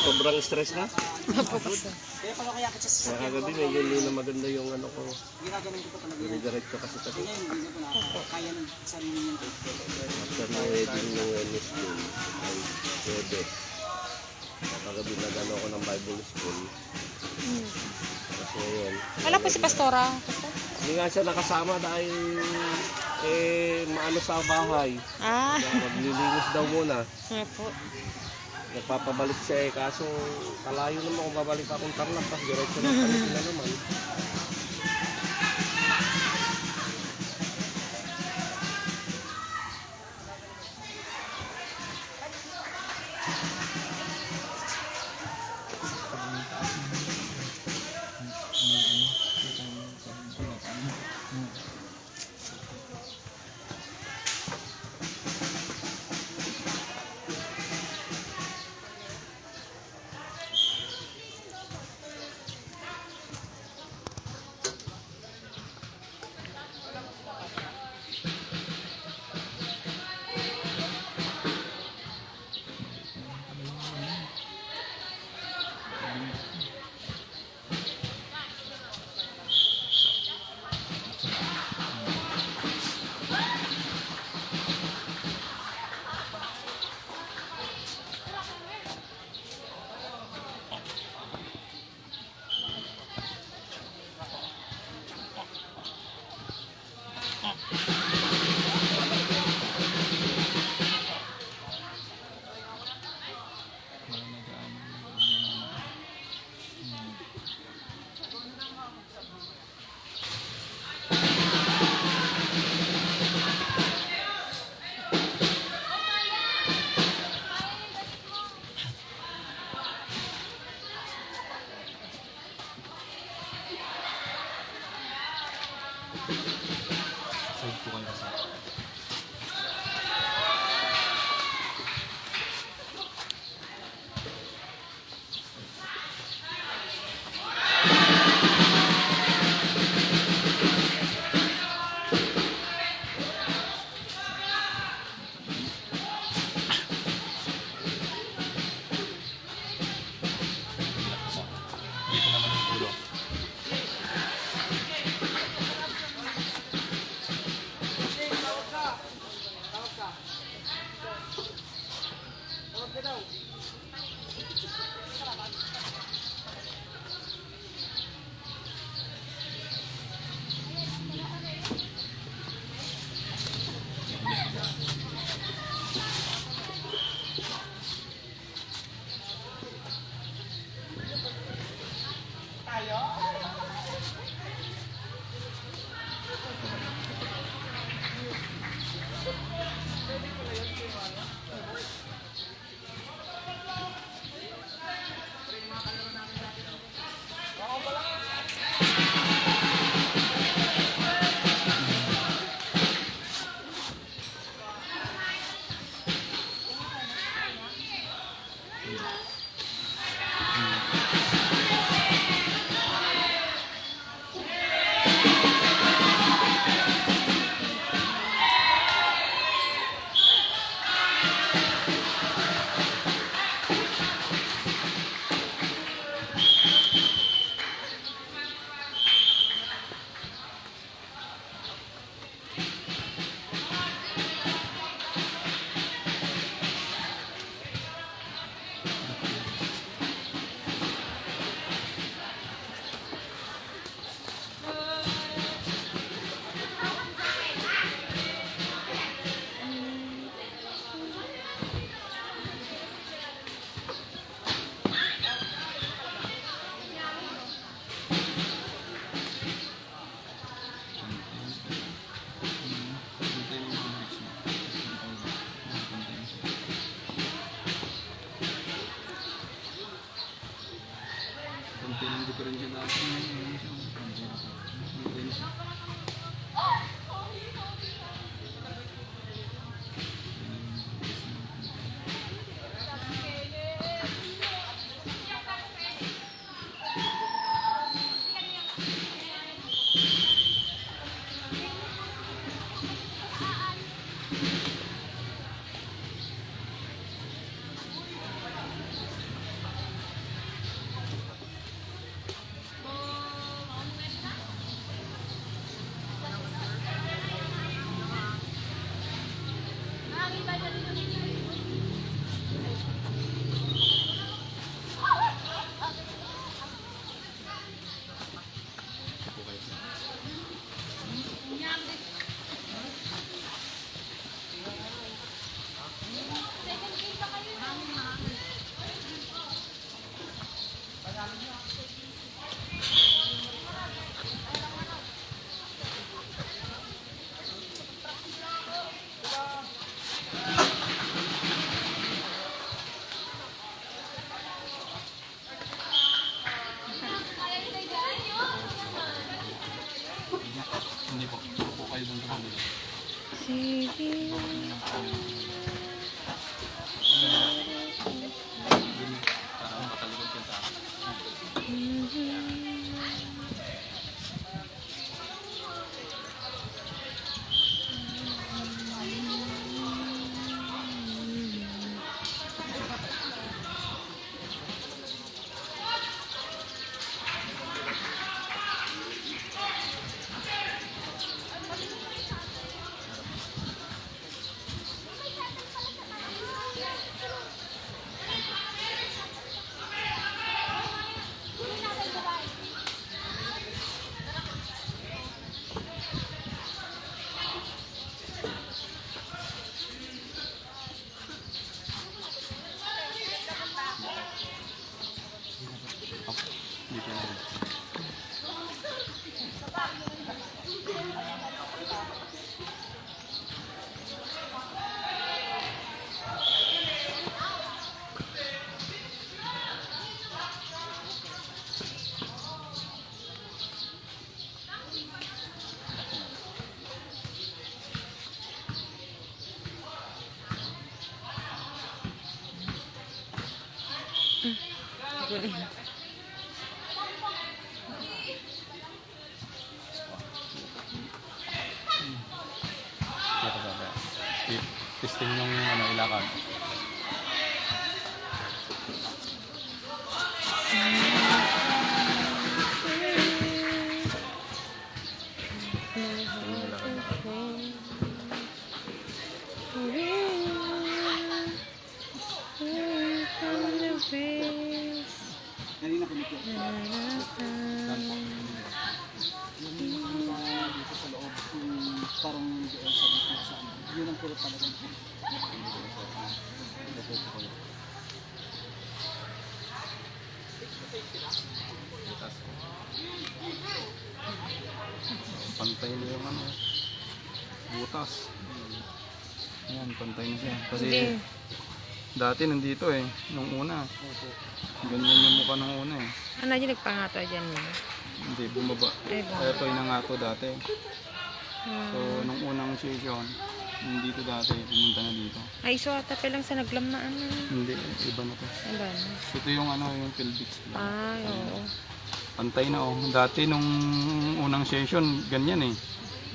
sobrang stress na. Kaya kagabi medyo hindi na maganda yung ano ko. Diretso kasi kasi. After na wedding ng Wednesday, ay Webes. Kagabi nag-ano ko ng Bible school. Kasi ngayon. Wala po si Pastora. Hindi nga siya nakasama dahil maano sa bahay. Maglilinis daw muna. Po. Nagpapabalik siya kaso kalayo naman kung babalik akong Tarlac tapos diretso na palit na naman. Dito ba? Testing yung ano, ilakad. Yung ilakad na. Kanina ko nito. Dito sa loob, parang doon sa dito sa ano. Yun ang kulot talaga. Pantay na yung ano, butas. Ayan, pantay na siya. Kasi Hindi. dati nandito eh, nung una. Ganyan yung mukha nung una eh. Ano yung nagpangato dyan yun? Hindi, bumaba. Ay, Kaya ito yung nangato dati. So, Hmm. nung unang session, nandito dati, pumunta na dito. Ay, so ata lang sa naglam na ano. Hindi, iba na to. Iba na. Ito yung ano, yung pelvic. Ay, oo. Pantay na oh. Dati nung unang session, ganyan eh.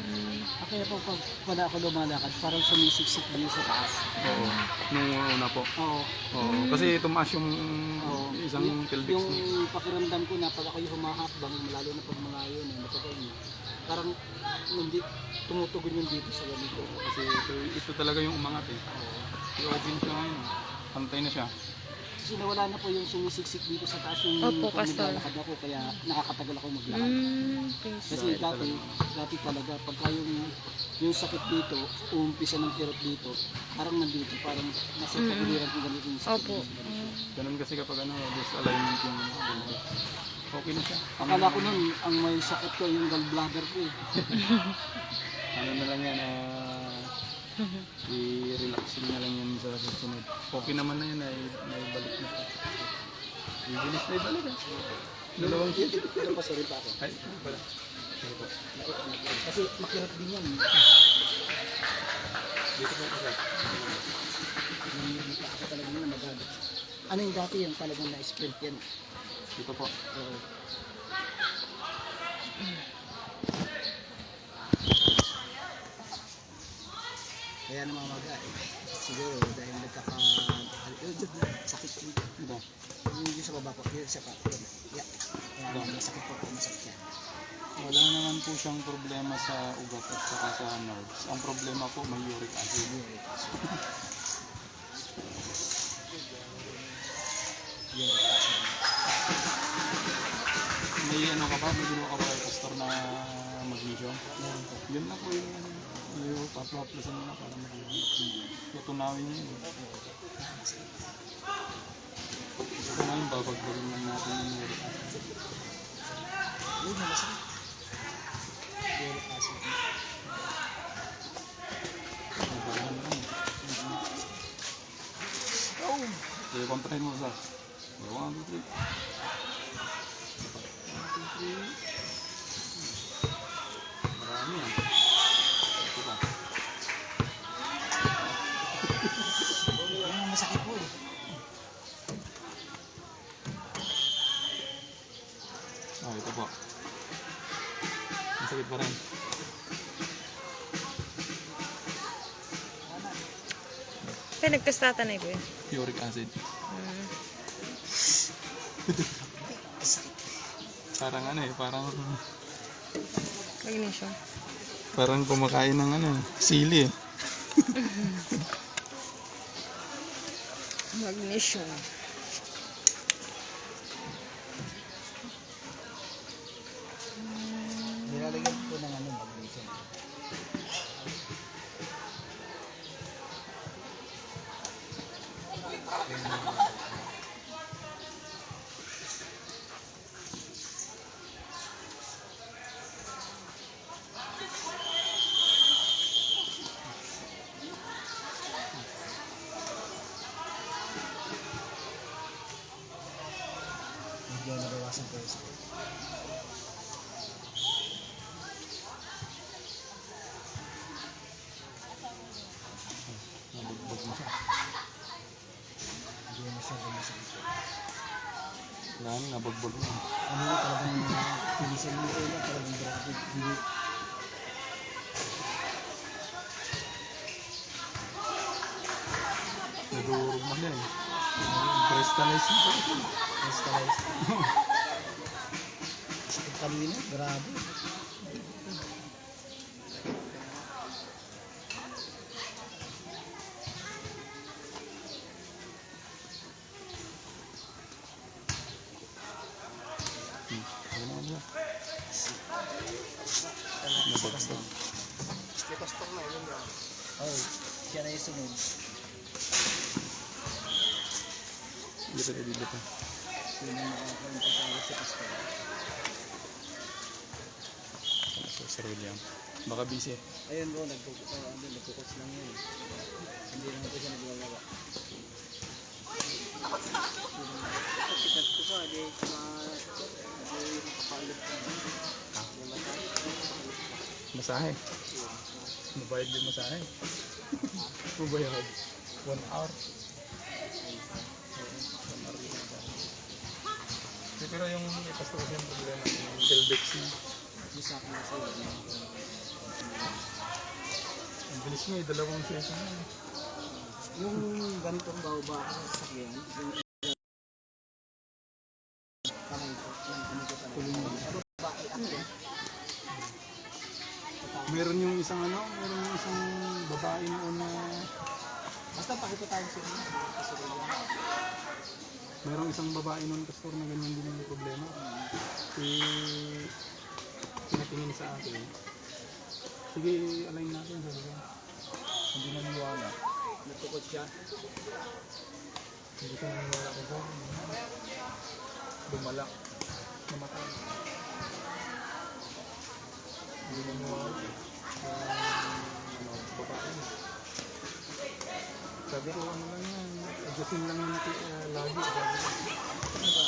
Hmm. Kaya po pag ako lumalakad, parang sumisiksik din sa taas. Oo. Nung una po. Oo. Oo. Kasi tumaas yung Oo. isang pelvic. Yung pakiramdam ko na pag ako'y humahakbang, lalo na pag malayo na matagal na, parang hindi tumutugon yung dito sa ganito. Kasi ito talaga yung umangat eh. I-open siya ngayon. Pantay na siya. Kasi nawala na po yung sumisiksik dito sa taas yung Opo, pag Pastor. naglalakad ako, kaya nakakatagal ako maglakad. Kasi Dahil dati talaga, pagka yung sakit dito, uumpisa ng kirot dito, parang nandito, parang nasa paguliran ko ganito yung sakit. Opo. Ganun kasi kapag ano, disalignment yung pelvic. Okay na siya. Akala ko nun, ang may sakit ko, yung gallbladder ko eh. Ano na lang yan, i-relaxing na lang yan sa susunod. Okay naman na yan, ay balik na siya. Bibilis na ibalik ah. Dalawang kit. Pero pa, sorry pa ako. Ay, ano pala? Sige po. Kasi makirot din yan. Dito po kasi. Ako talaga na magalit. Ano yung dati yung talagang na-sprint yan? Dito po. Oo. Kaya namamaga eh. Siguro dahil sakit dito. Ito. Yung sa baba po, yung sa pa. Yeah. Kaya masakit po, masakit yan. Wala naman po siyang problema sa ugat at saka sa nerves. Ang problema po may uric acid. May ano ka ba? May ginawa ka ba kay pastor na magnesium? Yun na po yung paplaplasan mo na para tutunawin niya yun. So ngayon babagdagan lang natin yung uric acid. Yun, masakit. Uric acid. Babagdagan lang. Oh! Kaya kontrahin mo sa 1, 2, 3. Marami yan. Ito pa. Ayun, masakit po eh. Oh, ito po. Masakit pa rin. Kaya nagkastata na iba yun. Uric acid. Parang ano eh, Magnesium. parang kumakain ng ano, sili eh. Magnesium. Nilalagyan ko ng ano, magnesium. Medyo nabawasan ko yung sakit. Nabugbog mo siya. Hindi na siya masakit. Wala na, nabagbag na. Ano na talagang pilisan mo ito na talagang grabe. Hindi. Nadurog man yan. Crystallize na pa ito. Crystallize. Ang kanina, grabe. Ano na yan? Nabagbag. Oh, siya na yung sunod. Dito na dito. Sino na makakapagpapawag sa pastor? So, Sir William. Baka busy. Ayun bro, nagpo-coach lang yun. Hindi naman po siya nagwawala. Sikat ko pa, di makapalip ka. Masahe. Mabayad din masahe. Mabayad. 1 hour. 1 hour din masahe. Pero yung ipasta ko siyang problema, yung Telbex niya. Yung sa akin kasi yun. Ang bilis niya, dalawang session na. Yung ganitong baba ako sa sasakyan, yung kamay ko, yung ano ko talaga. Pero bakit ako? Meron yung isang meron yung isang babae noon na Basta pakita tayo sa inyo. Kasi rin yan. merong isang babae noon pastor na ganyan din yung problema. Pinatingin sa akin. Sige, align natin sa ko. Hindi naniwala. Nagtukot siya. Hindi ko naniwala ko doon. Lumalak. Namatay. Hindi naniwala. Babae. Sabi ko, ano lang yan. Adjustin lang yun lagi. Sabi ko. Ano ba?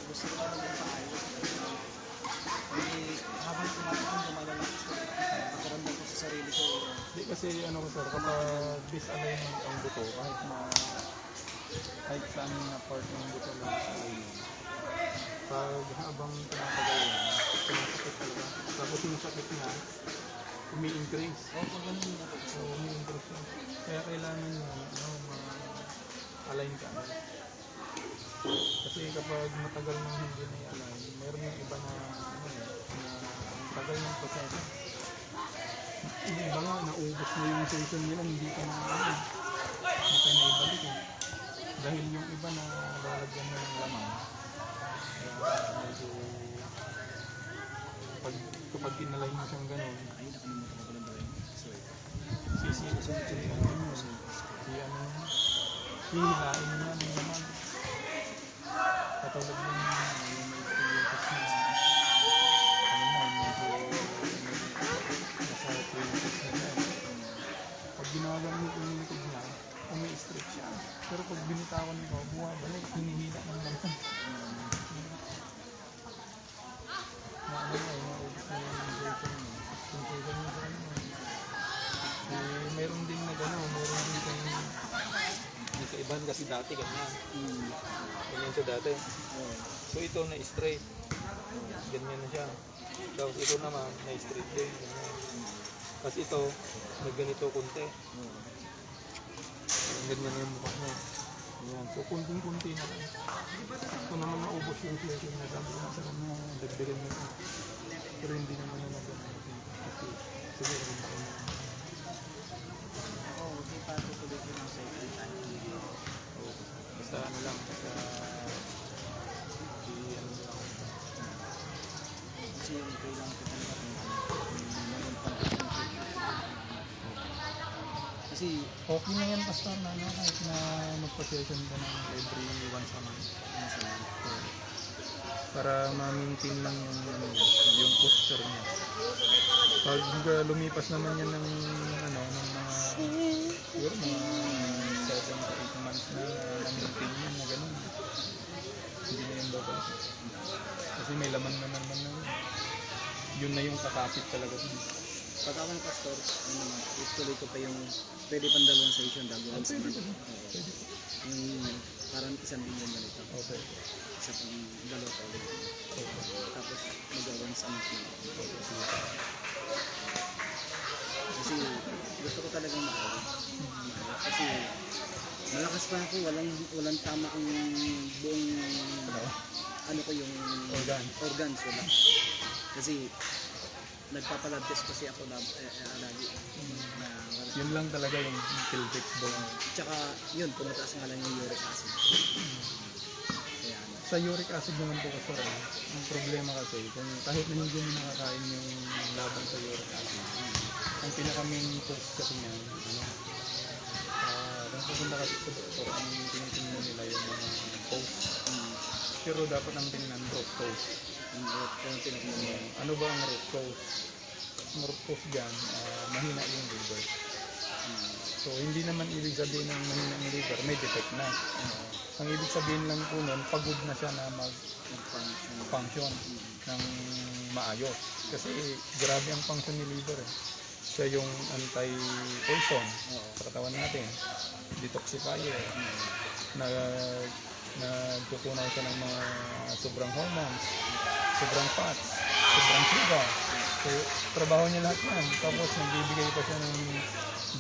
Gusto ko naman yung paayos. Hindi, habang tumatang lumalala ko. Pagkaramdam ko sa sarili ko. Hindi kasi ano ko sir, kapag disalignment ang buto, kahit saan na part ng buto lang sa alignment. Pag habang tumatagal yan, sumasakit talaga. Tapos yung sakit niya, umi-increase. Oo, pag ganun yun ako. So, umi-increase yan. Kaya kailangan nyo, ma-align ka. Kasi kapag matagal nang hindi na i-align, mayroon yung iba na, na ang tagal ng proseso. Yung iba nga, naubos na yung session nila, hindi ka na hindi ka na ibalik eh. Dahil yung iba na lalagyan na ng laman. Kaya medyo kapag inalign mo siyang ganun, Ay, nakalimutan ko pala ba yun? Sorry. hihilain mo na ng laman. Katulad yung may pilitas na medyo nasa pilitas na siya. Pag ginagamit yung likod niya, umi-stretch siya. Pero pag binitawan mo, bumabalik, hinihila ng laman. Naubos na yung session mo. Yung session mo sa ano. Mayroon din na gano'n, mayroon din kayong sa iban kasi dati ganyan. Ganyan siya dati. So ito na straight. Ganyan na siya. Tapos ito naman na straight din. Ganyan. Kasi ito, nagganito konti. Ganyan na yung mukha niya. Ganyan. So kunting-kunti na lang. Ito naman naubos yung session na sabi ko sa kanya, dagdagan na ito. Pero hindi naman na nagganito. Kasi siguro rin ako na. Oo, hindi pa tutuloy ko ng second time. Basta ano lang, basta ano lang. Kasi yung kailangan ko talaga kung meron pa kasi Okay na yan pastor na ano, kahit na magpa-session ka ng every once a month. So, para ma-maintain lang yung, yung posture niya. Pag lumipas naman yan ng ano, ng mga siguro mga 7 to 8 months na na-maintain yun na gano'n. Hindi na yung babalik. Kasi may laman naman na yun. Yun na yung kakapit talaga dun. pag ako ng pastor, ano naman, ituloy ko pa yung pwede pang dalawang session bago once a month. Oo. Yung parang isang bilyon ganito. Okay. Isa pang dalawa pa ulit. Tapos mag-once a month na. Kasi gusto ko talagang maayos. Kasi malakas pa ako, walang tama ang buong ano ko yung organs wala. Kasi nagpapalab test kasi ako lagi na wala. Yun lang talaga yung pelvic bone. Tsaka yun, pumataas nga lang yung uric acid. Kaya ano. Sa uric acid naman po kasi, ang problema kasi, kung kahit na hindi mo nakakain yung laban sa uric acid, ang pinaka-main cause kasi niyan, kung pupunta kasi sa doktor, ang tinitingnan nila yung mga cause. Pero dapat ang tingnan root cause. Ano ba ang root cause? Ang root cause dyan, mahina yung liver. So hindi naman ibig sabihin ng mahina ang liver, may defect na. Ang ibig sabihin lang po nun, pagod na siya na mag-function ng maayos. Kasi grabe ang function ni liver eh. Siya yung anti-poison sa katawan natin, detoxifier, nagtutunaw siya ng mga sobrang hormones, sobrang fats, sobrang sugar. So, trabaho niya lahat yan. Tapos, nagbibigay pa siya ng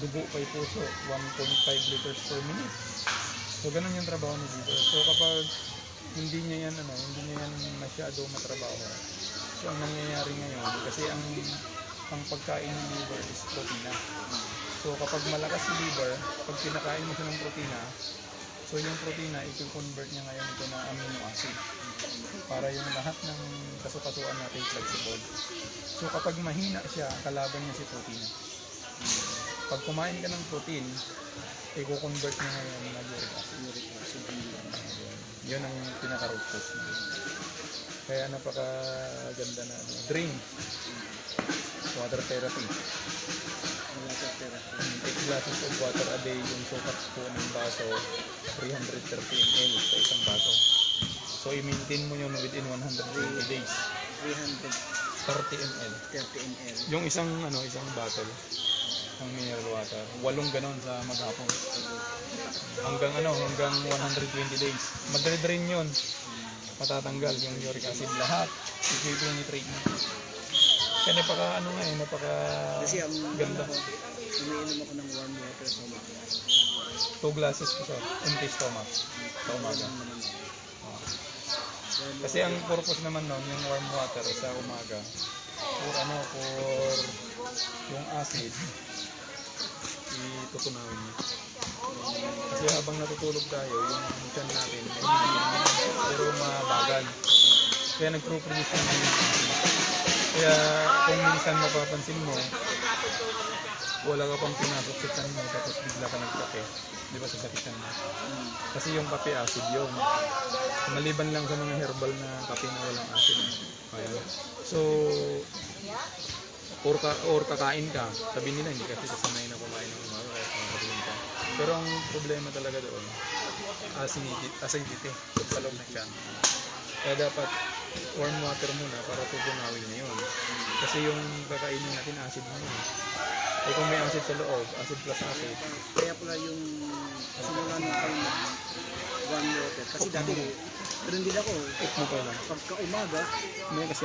dugo kay puso, 1.5 liters per minute. So, ganun yung trabaho ni liver. So, kapag hindi niya yan masyado matrabaho, so, ang nangyayari ngayon, kasi ang pagkain ng liver is protina. So, kapag malakas si liver, pag pinakain mo siya ng protina, so yung protina, i-convert niya ngayon ito na amino acid para yung lahat ng kasukasuan natin flexible. So kapag mahina siya, kalaban niya si protina. Pag kumain ka ng protein, i-convert niya ngayon na uric acid. Yun ang pinaka-root cause niya. Kaya napakaganda na drink, water therapy. 8 glasses of water a day, yung sukat po ng baso, 330 ml sa isang baso. So, i-maintain mo yun within 120 days. 330 ml. 30 ml. Yung isang bottle ng mineral water, 8 ganon sa maghapon. Hanggang 120 days. Madre-drain yun. Matatanggal yung uric acid lahat. I-penetrate mo. Kaya napaka Kasi ang ganda. umiinom ako ng warm water sa umaga. 2 glasses ko sa empty stomach sa umaga. Kasi ang purpose naman nun, yung warm water sa umaga, for yung acid, itutunawin niya. Kasi habang natutulog tayo, yung tiyan natin, pero mabagal. Kaya nagpro-produce ng acid. Kaya kung minsan mapapansin mo, wala ka pang pinasok sa tiyan mo, tapos bigla ka nagkape. Di ba sasakitan mo? Kasi yung kape acid yun. Maliban lang sa mga herbal na kape na walang acid. Ayun. So, or kakain ka, sabihin nila hindi kasi kasanay na kumain ng umaga kaya kumakain ka. Pero ang problema talaga doon, acidity sa loob ng tiyan. Kaya dapat warm water muna para tutunawin na yun. Kasi yung kakainin natin acid muna. Eh kung may acid sa loob, acid plus acid. Kaya pala yung simulan ko yung warm water. Kasi dati, pero hindi ako. Mo pa lang. Pagka umaga, May kasi